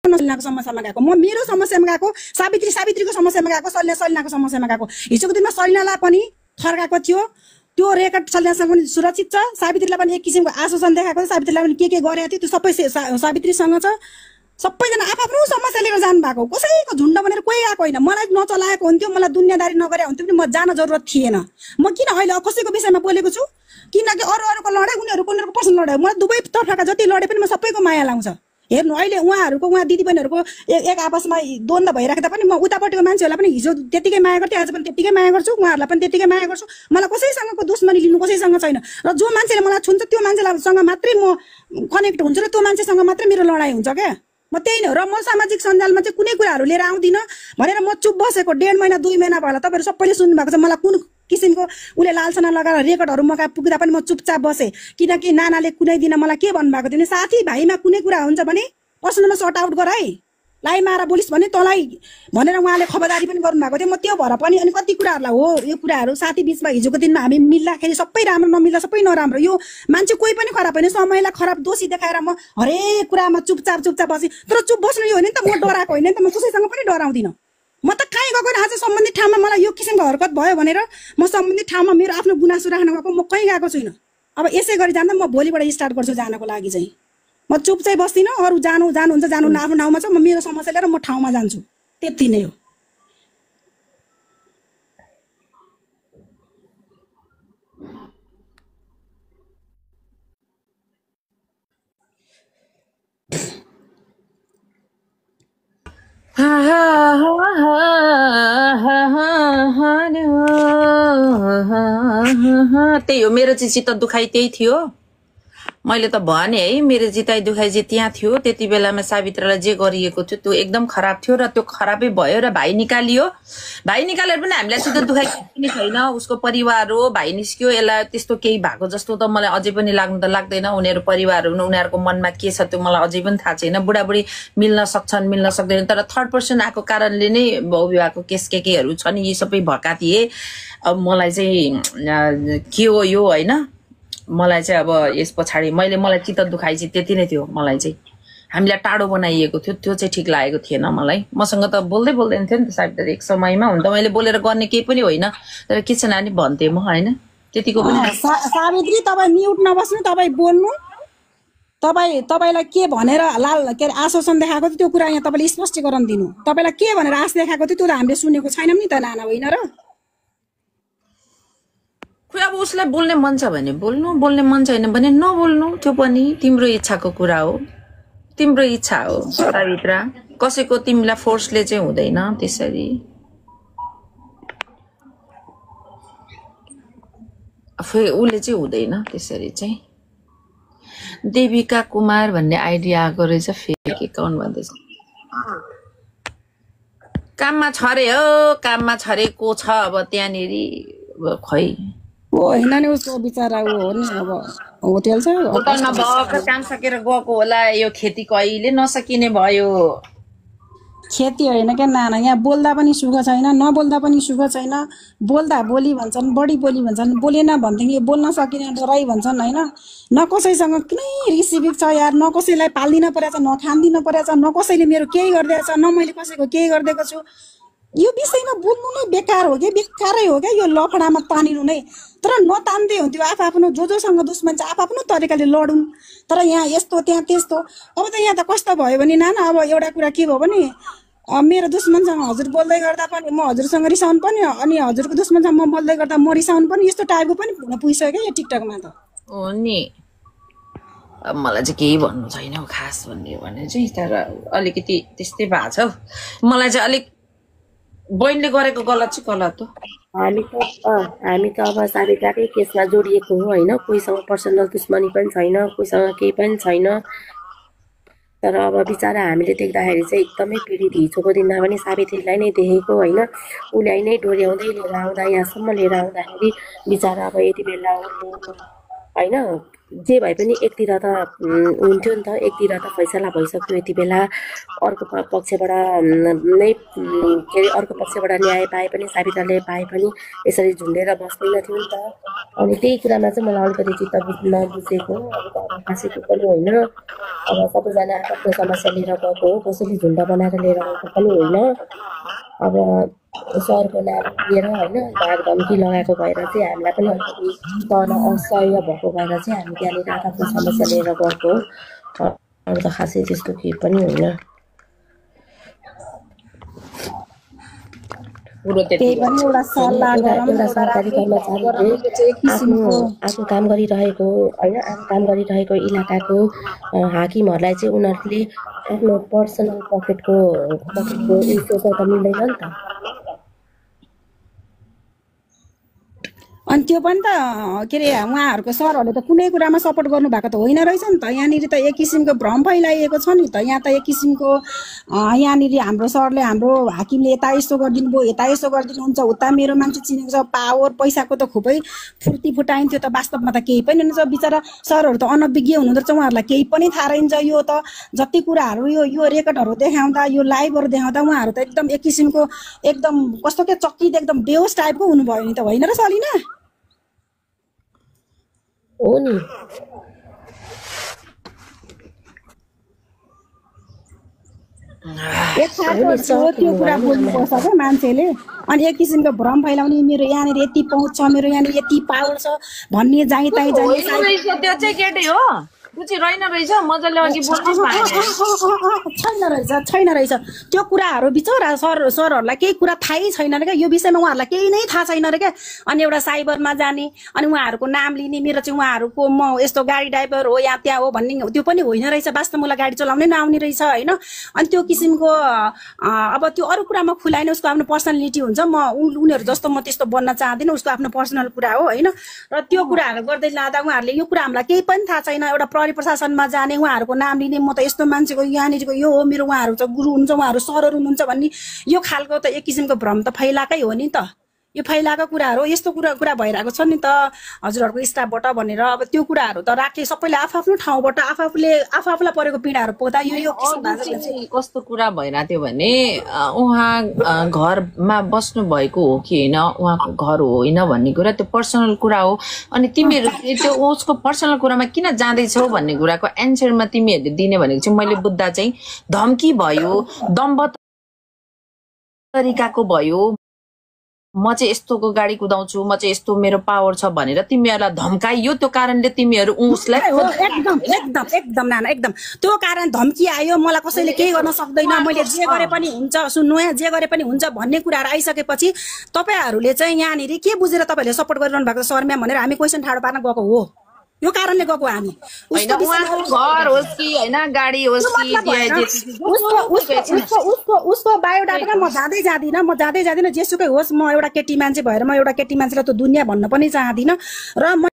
सलिनाको समस्यामा गएको, म मेरो समस्यामा गएको, सावित्रीको समस्यामा गएको, सलिनाको समस्यामा गएको। हिजोको दिनमा सलिनालाई पनि फर्काएको थियो, त्यो रेकर्ड सलिनासँग पनि सुरक्षित छ। सावित्रीलाई पनि एक किसिमको आश्वासन देखाएको छ, सावित्रीलाई पनि के गरेको थियो त्यो सबै सावित्रीसँग छ। सबैजना आफ्नो समस्या लिएर जानु भएको, कसैको झुन्ड भनेर कोही आएको होइन। मलाई नचलाएको हुन्थ्यो, मलाई दुनियाँदारी नगरे हुन्थ्यो पनि म जान जरुरत थिएन। म किन अहिले कसैको विषयमा बोलेको छु, किनकि अरूको लडाइ उनीहरूको पर्सनल लडाइ, मलाई दुवै तर्फका जति लडे पनि म सबैको माया लाउँछ। हेर्नु अहिले उहाँ दिदीबहिनीहरूको एक आपसमा द्वन्द भइराख्दा पनि म उतापट्टिको मान्छेहरूलाई पनि हिजो त्यतिकै माया गर्थेँ, आज पनि त्यतिकै माया गर्छु, उहाँहरूलाई पनि त्यतिकै माया गर्छु। मलाई कसैसँगको दुश्मनी लिनु कसैसँग छैन, र जो मान्छेले मलाई छुन्छ त्यो मान्छेसँग मात्रै म कनेक्ट हुन्छु, र त्यो मान्छेसँग मात्रै मेरो लडाइ हुन्छ क्या। म त्यही नै हो। र म सामाजिक सञ्जालमा चाहिँ कुनै कुराहरू लिएर आउँदिनँ भनेर म चुप बसेको 1.5 महिना 2 महिना भयो होला। तपाईँहरू सबैले सुन्नु भएको छ मलाई कुन किसिमको उसले लालसना लगाएर रेकर्डहरू मगा पुग्दा पनि म चुपचाप बसेँ, किनकि नानाले कुनै दिन मलाई के भन्नुभएको थियो भने साथीभाइमा कुनै कुरा हुन्छ भने पर्सनलमा सर्ट आउट गर है, लाई मारा बोलिस् भने तँलाई भनेर उहाँले खबरदारी पनि गर्नुभएको थियो। म त्यो भएर पनि अनि कति कुराहरूलाई हो यो कुराहरू साथी बिचमा हिजोको दिनमा हामी मिल्दाखेरि सबै राम्रो नमिल्दा सबै नराम्रो, यो मान्छे कोही पनि खराब होइन। समयलाई खराब दोषी देखाएर म हरेक कुरामा चुपचाप बसेँ, तर चुप बस्नु यो होइन नि त, म डराएको होइन नि त, म कसैसँग पनि डराउँदिनँ। म त कहीँ गएको होइन, आज सम्बन्धित ठाउँमा मलाई यो किसिमको हरकत भयो भनेर म सम्बन्धित ठाउँमा मेरो आफ्नो गुनासो राख्न गएको, म कहीँ गएको छुइनँ। अब यसै गरी जाँदा म भोलिबाट स्टार्ट गर्छु जानको लागि चाहिँ। म चुप चाहिँ बस्दिनँ, अरू जानुहुन्छ जानु आफ्नो ठाउँमा छ, म मेरो समस्या लिएर म ठाउँमा जान्छु, त्यति नै हो। त्यही हो मेरो चाहिँ चित्त दुखाइ त्यही थियो। मैले त भने है मेरो जिताइ दुखाइ चाहिँ त्यहाँ थियो। त्यति बेलामा सावित्रलाई जे गरिएको थियो त्यो एकदम खराब थियो र त्यो खराबै भयो र भाइ निकालियो। भाइ निकालेर पनि हामीलाई चित्त दुखाइ पनि छैन, उसको परिवार हो, भाइ निस्क्यो, यसलाई त्यस्तो केही भएको जस्तो त मलाई अझै पनि लाग्नु त लाग्दैन। उनीहरू परिवार हुनु, उनीहरूको मनमा के छ त्यो मलाई अझै पनि थाहा छैन। बुढाबुढी मिल्न सक्छन् मिल्न सक्दैन, तर थर्ड पर्सन आएको कारणले नै बहुविवाहको केस केहरू छन्, यी सबै भड्कादिए। अब मलाई चाहिँ के हो यो होइन, मलाई चाहिँ अब यस पछाडि मलाई चित्त दुखाइ चाहिँ त्यति नै थियो। मलाई चाहिँ हामीलाई टाढो बनाइएको थियो, त्यो चाहिँ ठिक लागेको थिएन मलाई। मसँग त बोल्दैन थियो नि त सायद एक समयमा, हुन त मैले बोलेर गर्ने केही पनि होइन, तर के छ नानी भन्थे म होइन त्यतिको पनि। सावित्री तपाईँ म्युट नबस्नु, तपाईँ बोल्नु। तपाईँलाई के भनेर के अरे आश्वासन देखाएको थियो त्यो कुरा यहाँ तपाईँले स्पष्टीकरण दिनु। तपाईँलाई के भनेर आश देखाएको थियो त्यो त हामीले सुनेको छैनौँ नि त नाना, होइन र? खोइ अब उसलाई बोल्ने मन छ भने बोल्नु, बोल्ने मन छैन भने नबोल्नु, त्यो पनि तिम्रो इच्छाको कुरा हो, तिम्रो इच्छा हो सावित्रा। कसैको तिमीलाई फोर्सले चाहिँ हुँदैन त्यसरी। उसले चाहिँ हुँदैन त्यसरी चाहिँ। देविका कुमार भन्ने आइडिया आएको रहेछ, फेक एकाउन्ट भन्दैछ। काममा छ अरे हो, काममा छ अरे, को छ अब त्यहाँनिर खै होइन नि, उसको बिचरा ऊ हो नि, अब होटल छ, होटलमा भर्खर काम सकेर गएको होला। यो खेती कहिले नसकिने भयो। खेती होइन क्या नाना, यहाँ बोल्दा पनि सुख छैन, नबोल्दा पनि सुख छैन। बोल्दा बोली भन्छन्, बढी बोली भन्छन्, बोलेन भनेदेखि बोल्न सकिने डराइ भन्छन् होइन। न कसैसँग कुनै रिसिभिक छ यार, न कसैलाई पाल्दिन परेछ, न खानदिन परेछ, न कसैले मेरो केही गरिदिएछ, न मैले कसैको केही गरिदिएको छु। यो विषयमा बोल्नु नै बेकार हो क्या, बेकारै हो क्या यो लफडामा तानिनु नै। तर नतान्दै हुन्थ्यो, आफ्नो जोसँग दुश्मन छ आफ्नो तरिकाले लडुन्। तर यहाँ यस्तो त्यहाँ त्यस्तो। अब त यहाँ त कस्तो भयो भने नाना, अब एउटा कुरा के भयो भने मेरो दुश्मनसँग हजुर बोल्दै गर्दा पनि म हजुरसँग रिसाउनु पनि, अनि हजुरको दुश्मनसँग म बोल्दै गर्दा म रिसाउनु पनि, यस्तो टाइपको पनि हुन पुगिसक्यो क्या यो टिकटकमा त हो नि। अब मलाई चाहिँ केही भन्नु छैन खास भन्ने भने चाहिँ, तर अलिकति त्यस्तै भएको छ। मलाई चाहिँ अलिक बहिनीले गरेको गलत चाहिँ गलत हो। हामी त अब सावित्राकै केसमा जोडिएको हो होइन, कोहीसँग पर्सनल दुश्मनी पनि छैन, कोहीसँग केही पनि छैन। तर अब बिचरा हामीले देख्दाखेरि चाहिँ एकदमै पीडित। हिजोको दिनमा पनि सावित्रीलाई नै देखेको होइन, उसलाई नै डोर्याउँदै लिएर आउँदा यहाँसम्म लिएर आउँदाखेरि बिचरा अब यति बेला होइन जे भए पनि एकतिर त हुन्थ्यो नि त, एकतिर त फैसला भइसक्यो यति बेला, अर्को पक्षबाट नै के अरे अर्को पक्षबाट न्याय पाए पनि साबिताले पाए पनि यसरी झुन्डेर बस्दैन थियो नि त। अनि त्यही कुरामा चाहिँ मलाई अलिकति चित्त नबुझेको, अब त अब हाँसेको पनि होइन, अब सबैजना आफ्नो समस्या लिएर गएको हो, कसैले झुन्ड बनाएर लिएर गएको पनि होइन। अब सरको नाम लिएर होइन धाक धम्की लगाएको भएर चाहिँ हामीलाई पनि अलिकति सहन असह्य भएको भएर चाहिँ हामी त्यहाँनिर आफ्नो समस्या लिएर गएको हो, अरू त खासै त्यस्तो केही पनि होइन। त्यही पनि एउटा सल्लाह गरौँ, एउटा सरकारी कर्मचारीले आफ्नो काम गरिरहेको होइन, आफ्नो काम गरिरहेको इलाकाको हाकिमहरूलाई चाहिँ उनीहरूले आफ्नो पर्सनल पकेटको उयो त मिल्दैन नि त। अनि त्यो पनि त के अरे उहाँहरूको सरहरूले त कुनै कुरामा सपोर्ट गर्नुभएको त होइन रहेछ नि त। यहाँनिर त एक किसिमको भ्रम फैलाइएको छ नि त। यहाँ त एक किसिमको यहाँनिर हाम्रो सरले हाम्रो हाकिमले यता यस्तो गरिदिनु भयो, यता यस्तो गरिदिनुहुन्छ, उता मेरो मान्छे चिनेको छ, पावर पैसाको त खुबै फुर्ती फुटाइन्थ्यो त। वास्तवमा त केही पनि हुनुहुन्छ, बिचरा सरहरू त अनभिज्ञ हुनुहुँदो रहेछ, उहाँहरूलाई केही पनि थाहा रहन्छ। यो त जति कुराहरू यो रेकर्डहरू देखाउँदा, यो लाइभहरू देखाउँदा उहाँहरू त एकदम एक किसिमको एकदम कस्तो के चकित एकदम बेहोस टाइपको हुनुभयो नि त, होइन र सलिना? हो नि, त्यो कुरा बोल्नुपर्छ क्या मान्छेले। अनि एक किसिमको भ्रम फैलाउने मेरो यहाँनिर यति पहुँच छ, मेरो यहाँनिर यति पावर छ भन्ने जाहीँ ताहीँ जाने त्यो चाहिँ केटै हो, त्यो चाहिँ रहेन रहेछ। मजाले अघि छैन रहेछ त्यो कुराहरू। बिचरा सरहरूलाई केही कुरा थाहै छैन क्या, यो विषयमा उहाँहरूलाई केही नै थाहा छैन रे क्या। अनि एउटा साइबरमा जाने अनि उहाँहरूको नाम लिने, मेरो चाहिँ उहाँहरूको म यस्तो गाडी ड्राइभर हो या त्यहाँ हो भन्ने, त्यो पनि होइन रहेछ। वास्तव मलाई गाडी चलाउनै नआउने रहेछ होइन। अनि त्यो किसिमको अब त्यो अरू कुरामा खुलाएन, उसको आफ्नो पर्सनालिटी हुन्छ। म उनीहरू जस्तो म त्यस्तो बन्न चाहदिनँ, उसको आफ्नो पर्सनल कुरा हो होइन। र त्यो कुराहरू गर्दै लाँदा उहाँहरूले यो कुरा हामीलाई केही पनि थाहा छैन। एउटा प्रहरी प्रशासनमा जाने, उहाँहरूको नाम लिने, म त यस्तो मान्छेको यहाँनिरको यो हो, मेरो उहाँहरू चाहिँ गुरु हुनुहुन्छ, उहाँहरू सरहरू हुनुहुन्छ भन्ने यो खालको त एक किसिमको भ्रम त फैलाएकै हो नि त। यो फैलाएको कुराहरू यस्तो कुरा भइरहेको छ नि त हजुरहरूको स्टाफबाट भनेर। अब त्यो कुराहरू त राखे सबैले आफ्नो ठाउँबाट आफूलाई परेको पीडाहरू पोख्दा यो कस्तो कुरा भइरहेको थियो भने उहाँ घरमा बस्नु भएको हो कि होइन, उहाँको घर होइन भन्ने कुरा त्यो पर्सनल कुरा हो। अनि तिमीहरू त्यो उसको पर्सनल कुरामा किन जाँदैछौ भन्ने कुराको एन्सरमा तिमीहरूले दिने भनेको चाहिँ मैले बुझ्दा चाहिँ धम्की भयो, दम्ब तरिकाको भयो, म चाहिँ यस्तोको गाडी कुदाउँछु, म चाहिँ यस्तो मेरो पावर छ भनेर तिमीहरूलाई धम्काइयो। त्यो कारणले तिमीहरू उसलाई एकदम नाना एकदम त्यो कारण धम्की आयो। मलाई कसैले केही गर्न सक्दैन, मैले जे गरे पनि हुन्छ, सुन्नु यहाँ जे गरे पनि हुन्छ भन्ने कुराहरू आइसकेपछि तपाईँहरूले चाहिँ यहाँनिर के बुझेर तपाईँहरूले सपोर्ट गरिरहनु भएको सर म्याम भनेर हामी क्वेसन ठाडो पार्न गएको हो। यो कारणले गएको हामी। घर होस् कि होइन, गाडी होस् कि उसको बायोडाटामा म जाँदै जाँदिनँ जेसुकै होस्। म एउटा केटी मान्छे भएर म एउटा केटी मान्छेलाई त दुनियाँ भन्न पनि चाहदिनँ र